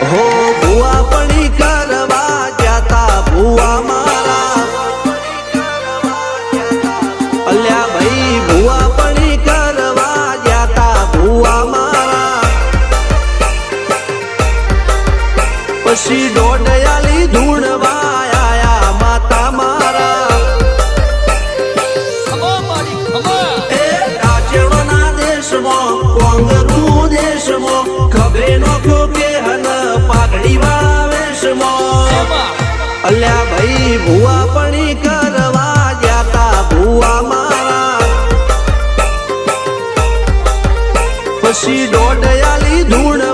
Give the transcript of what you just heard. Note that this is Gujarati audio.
હો ભુવા પણી કરવા જાતા ભુવા મારા અલ્યા ભાઈ ભુવા પણી કરવા જાતા ભુવા મારા પછી દોડયાલી ધૂણવા આયા માતા મારા એ રાજવના દેશમાં કોંગરું દેશમાં ખબે નો કે હન પાઘડી વાવેશમાં અલ્યા ભાઈ ભુવા પણી કરવા જાતા ભુવા મારા પછી દોડયાલી ધૂણ